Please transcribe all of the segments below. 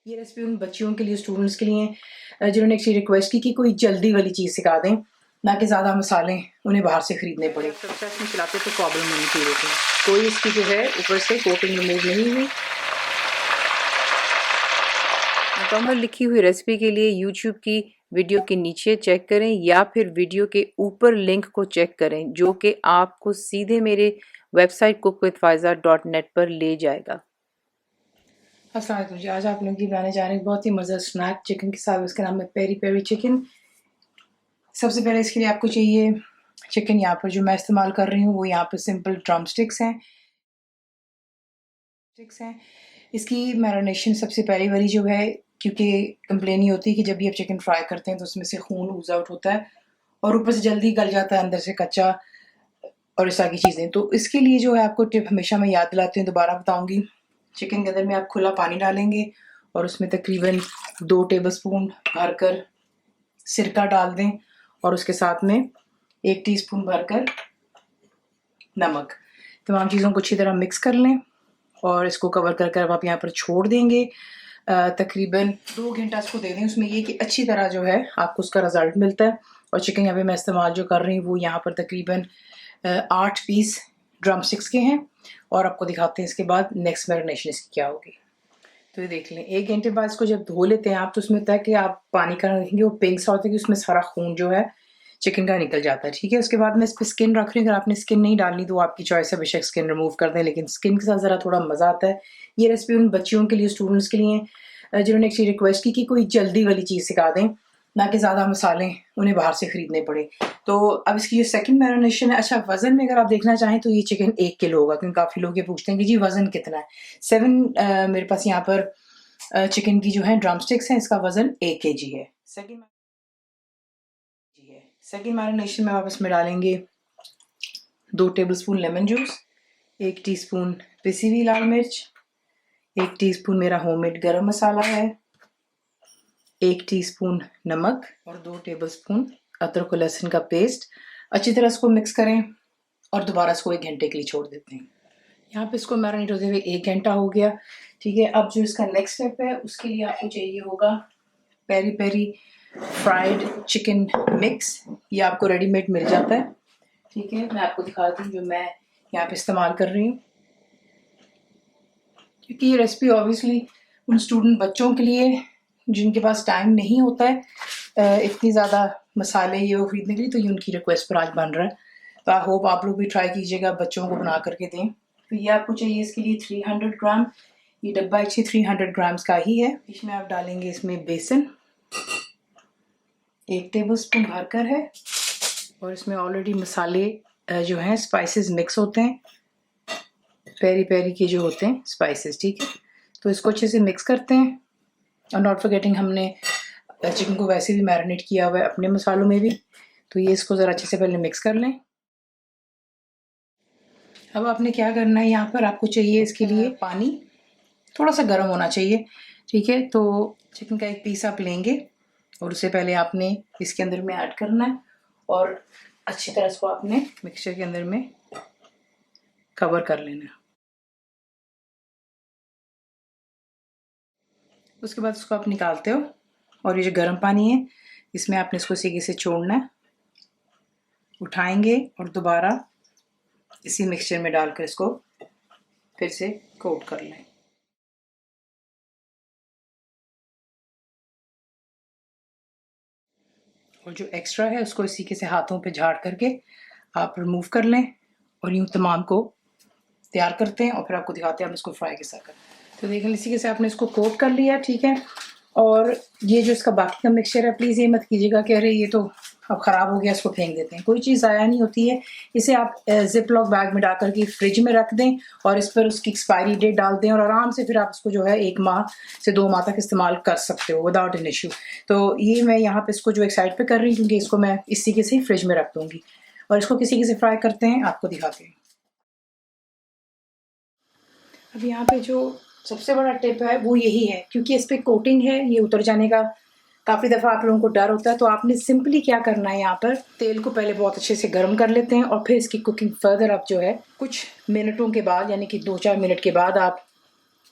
ये रेसिपी उन बच्चियों के लिए, स्टूडेंट्स के लिए जिन्होंने एक्चुअली रिक्वेस्ट की कि कोई जल्दी वाली चीज़ सिखा दें, ना कि ज़्यादा मसाले उन्हें बाहर से खरीदने पड़े। प्रोसेस में चलाते तो प्रॉब्लम नहीं थी। लेकिन कोई इसकी जो है ऊपर से कोटिंग रिमूव नहीं हुई। मुकम्मल लिखी हुई रेसिपी के लिए यूट्यूब की वीडियो के नीचे चेक करें या फिर वीडियो के ऊपर लिंक को चेक करें, जो कि आपको सीधे मेरे वेबसाइट cookWithFaiza.net पर ले जाएगा। अस्सलाम वालेकुम जी, आज आप लोगों की बनाने जा रहे हैं बहुत ही मज़ेदार स्नैक चिकन के साथ। इसका नाम है पेरी पेरी चिकन। सबसे पहले इसके लिए आपको चाहिए चिकन। यहाँ पर जो मैं इस्तेमाल कर रही हूँ वो यहाँ पर सिंपल ड्रम स्टिक्स हैं। इसकी मैरिनेशन सबसे पहली वाली जो है, क्योंकि कंप्लेन ये होती है कि जब भी आप चिकन फ्राई करते हैं तो उसमें से खून ऊज आउट होता है और ऊपर से जल्दी गल जाता है, अंदर से कच्चा और इस तरह की चीज़ें। तो इसके लिए जो है आपको टिप हमेशा मैं याद दिलाती हूँ, दोबारा बताऊँगी। चिकन के अंदर में आप खुला पानी डालेंगे और उसमें तकरीबन 2 टेबलस्पून भरकर सिरका डाल दें और उसके साथ में 1 टीस्पून भरकर नमक। तमाम चीज़ों को अच्छी तरह मिक्स कर लें और इसको कवर कर आप यहाँ पर छोड़ देंगे। तकरीबन 2 घंटा इसको दे दें। उसमें ये कि अच्छी तरह जो है आपको उसका रिज़ल्ट मिलता है। और चिकन यहाँ पे मैं इस्तेमाल जो कर रही हूँ वो यहाँ पर तकरीबन 8 पीस ड्रम स्टिक्स के हैं। और आपको दिखाते हैं इसके बाद नेक्स्ट मैरिनेशन इसकी क्या होगी। तो ये देख लें, 1 घंटे बाद इसको जब धो लेते हैं आप, तो उसमें होता है कि आप पानी का रखेंगे वो पिंक सा होता है कि उसमें सारा खून जो है चिकन का निकल जाता है। ठीक है, उसके बाद मैं इस पर स्किन रख रही हूँ। अगर आपने स्किन नहीं डालनी तो आपकी चॉइस है, बेशक स्किन रिमूव कर दें, लेकिन स्किन के साथ ज़रा थोड़ा मज़ा आता है। ये रेसिपी उन बच्चियों के लिए, स्टूडेंट्स के लिए जिन्होंने एक्चुअली रिक्वेस्ट की कि कोई जल्दी वाली चीज़ सिखा दें, ना कि ज़्यादा मसाले उन्हें बाहर से खरीदने पड़े। तो अब इसकी जो सेकंड मैरिनेशन है, अच्छा वज़न में अगर आप देखना चाहें तो ये चिकन 1 किलो होगा, क्योंकि काफ़ी लोग ये पूछते हैं कि जी वज़न कितना है। 7 मेरे पास यहाँ पर चिकन की जो है ड्रम स्टिक्स हैं, इसका वज़न 1 kg है। सेकंड मैरिनेशन में आप इसमें डालेंगे 2 टेबलस्पून लेमन जूस, 1 टीस्पून पिसी हुई लाल मिर्च, 1 टीस्पून मेरा होममेड गरम मसाला है, 1 टीस्पून नमक और 2 टेबलस्पून अदरक और लहसुन का पेस्ट। अच्छी तरह इसको मिक्स करें और दोबारा इसको 1 घंटे के लिए छोड़ देते हैं। यहाँ पे इसको मैरिनेट होते हुए 1 घंटा हो गया। ठीक है, अब जो इसका नेक्स्ट स्टेप है उसके लिए आपको चाहिए होगा peri peri fried chicken mix. ये आपको रेडीमेड मिल जाता है। ठीक है, मैं आपको दिखाती हूँ जो मैं यहाँ पे इस्तेमाल कर रही हूँ, क्योंकि ये रेसिपी ऑब्वियसली उन स्टूडेंट बच्चों के लिए जिनके पास टाइम नहीं होता है इतनी ज़्यादा मसाले ये वो खरीदने के लिए, तो ये उनकी रिक्वेस्ट पर आज बन रहा है। तो आई होप आप लोग भी ट्राई कीजिएगा, बच्चों को बना करके दें। तो ये आपको चाहिए इसके लिए 300 ग्राम। ये डब्बा अच्छी 300 ग्राम्स का ही है। इसमें आप डालेंगे इसमें बेसन 1 टेबलस्पून भरकर है और इसमें ऑलरेडी मसाले जो हैं स्पाइसेस मिक्स होते हैं, पेरी पेरी के जो होते हैं स्पाइसेस। ठीक है, तो इसको अच्छे से मिक्स करते हैं और नॉट फॉरगेटिंग हमने चिकन को वैसे भी मैरिनेट किया हुआ है अपने मसालों में भी। तो ये इसको ज़रा अच्छे से पहले मिक्स कर लें। अब आपने क्या करना है, यहाँ पर आपको चाहिए इसके लिए पानी थोड़ा सा गर्म होना चाहिए। ठीक है, तो चिकन का एक पीस आप लेंगे और उससे पहले आपने इसके अंदर में ऐड करना है और अच्छी तरह इसको आपने मिक्सचर के अंदर में कवर कर लेना है। उसके बाद उसको आप निकालते हो और ये जो गर्म पानी है इसमें आपने इसको सीधे से छोड़ना है, उठाएंगे और दोबारा इसी मिक्सचर में डालकर इसको फिर से कोट कर लें। और जो एक्स्ट्रा है उसको इसी के से हाथों पे झाड़ करके आप रिमूव कर लें और यूँ तमाम को तैयार करते हैं और फिर आपको दिखाते हैं हम इसको फ्राई कैसा करते हैं। तो देखें, इसी के से आपने इसको कोट कर लिया। ठीक है, और ये जो इसका बाकी का मिक्सचर है, प्लीज़ ये मत कीजिएगा कि अरे ये तो अब ख़राब हो गया इसको फेंक देते हैं। कोई चीज़ ज़ाया नहीं होती है। इसे आप जिप लॉक बैग में डाल करके फ्रिज में रख दें और इस पर उसकी एक्सपायरी डेट डाल दें और आराम से फिर आप इसको जो है 1 माह से 2 माह तक इस्तेमाल कर सकते हो विदाउट एन इशू। तो ये मैं यहाँ पे इसको जो एक साइड पे कर रही हूँ, क्योंकि इसको मैं इसी के से फ्रिज में रख दूँगी और इसको किसी के से फ्राई करते हैं, आपको दिखाते हैं। अब यहाँ पे जो सबसे बड़ा टिप है वो यही है, क्योंकि इस पर कोटिंग है, ये उतर जाने का काफ़ी दफ़ा आप लोगों को डर होता है। तो आपने सिंपली क्या करना है, यहाँ पर तेल को पहले बहुत अच्छे से गर्म कर लेते हैं और फिर इसकी कुकिंग फर्दर आप जो है कुछ मिनटों के बाद, यानी कि 2-4 मिनट के बाद आप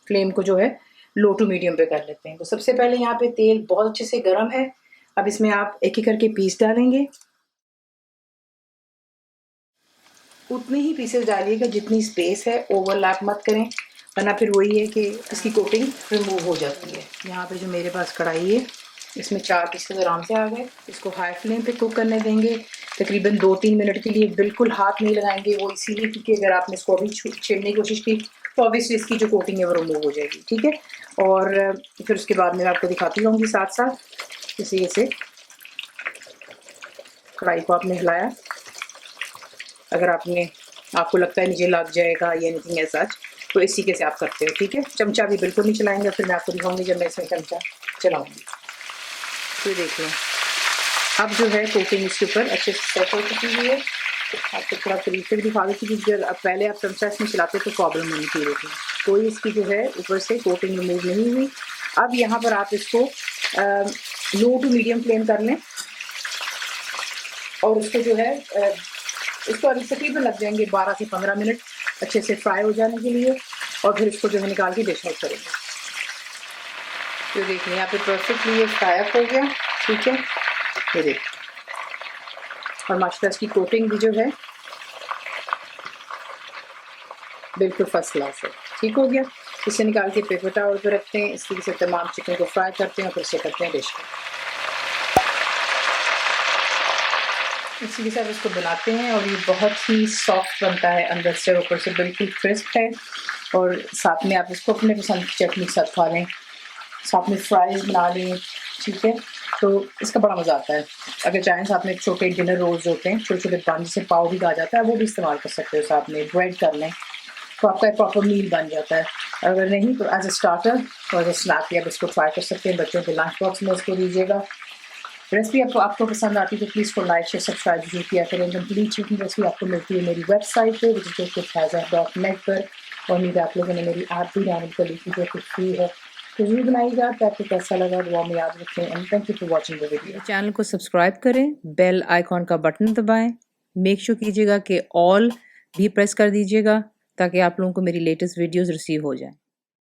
फ्लेम को जो है लो टू मीडियम पे कर लेते हैं। तो सबसे पहले यहाँ पे तेल बहुत अच्छे से गर्म है। अब इसमें आप एक एक करके पीस डालेंगे। उतने ही पीसेस डालिएगा जितनी स्पेस है, ओवरलैप मत करें, वरना फिर वही है कि इसकी कोटिंग रिमूव हो जाती है। यहाँ पे जो मेरे पास कढ़ाई है, इसमें 4 पीसेस आराम से आ गए। इसको हाई फ्लेम पे कुक करने देंगे तकरीबन 2-3 मिनट के लिए। बिल्कुल हाथ नहीं लगाएंगे, वो इसीलिए क्योंकि अगर आपने इसको अभी छेड़ने की कोशिश की तो ऑब्वियसली इसकी जो कोटिंग है वो रिमूव हो जाएगी, ठीक है। और फिर उसके बाद मैं आपको दिखाती रहूँगी साथ साथ। इसी से कढ़ाई को आपने हिलाया, अगर आपको लगता है नीचे लग जाएगा या एनीथिंग एज सच, तो इस तरीके से आप करते हो, ठीक है। चमचा भी बिल्कुल नहीं चलाएंगे, फिर मैं आपको दिखाऊंगी जब मैं इसमें चमचा चलाऊंगी। तो देख लें, अब जो है कोटिंग इसके ऊपर अच्छे से सेट हो चुकी हुई है। आपको थोड़ा करीब से भी दिखा देती थी, जब पहले आप चमचा इसमें चलाते तो प्रॉब्लम नहीं थी, लेकिन कोई इसकी जो है ऊपर से कोटिंग रिमूव नहीं हुई। अब यहाँ पर आप इसको लो टू मीडियम फ्लेम कर लें और उसको जो है इसको तकरीबन लग जाएंगे 12 से 15 मिनट अच्छे से फ्राई हो जाने के लिए, और फिर इसको जो है निकाल के डिश आउट करेंगे। तो देखिए यहाँ पे परफेक्टली ये फ्राई अप हो गया, ठीक है। ये देखिए, और माशाल्लाह इसकी कोटिंग भी जो है बिल्कुल फर्स्ट क्लास है, ठीक हो गया। इसे निकाल के पेपर टावल पर रखते हैं। इस तरीके से तमाम चिकन को फ्राई करते हैं और फिर से करते हैं डिश को। इसी के साथ इसको बनाते हैं और ये बहुत ही सॉफ्ट बनता है अंदर से, ऊपर से बिल्कुल क्रिस्प है। और साथ में आप इसको अपने पसंद की चटनी के साथ खा लें, साथ में फ्राइज बना लें, ठीक है। तो इसका बड़ा मज़ा आता है। अगर चाहें साथ में छोटे डिनर रोल्स होते हैं, छोटे छोटे बन जिसे पाव भी कहा जाता है, वो भी इस्तेमाल कर सकते हो। साथ में ब्रेड कर लें तो आपका एक प्रॉपर मील बन जाता है। अगर नहीं तो एज ए स्टार्टर और एज ए स्नैक भी आप इसको ट्राई कर सकते हैं। बच्चों के लंच बॉक्स में इसको दीजिएगा। रेसिपी आपको पसंद आती है तो प्लीज़ को लाइक शेयर सब्सक्राइब जरूर किया करें। कंप्लीट चिकन रेसिपी आपको मिलती है मेरी वेबसाइट पे www.hazard.net पर, और उम्मीद आप लोगों ने मेरी ऐप भी डाउनलोड कर ली थी जो कि फ्री है। तो जरूर बनाइएगा। तो आपको कैसा लगा दुआ में याद रखें। And thank you for watching the video. Channel को सब्सक्राइब करें, बेल आइकॉन का बटन दबाएं, मेक श्योर कीजिएगा कि ऑल भी प्रेस कर दीजिएगा ताकि आप लोगों को मेरी लेटेस्ट वीडियोस रिसीव हो जाएं।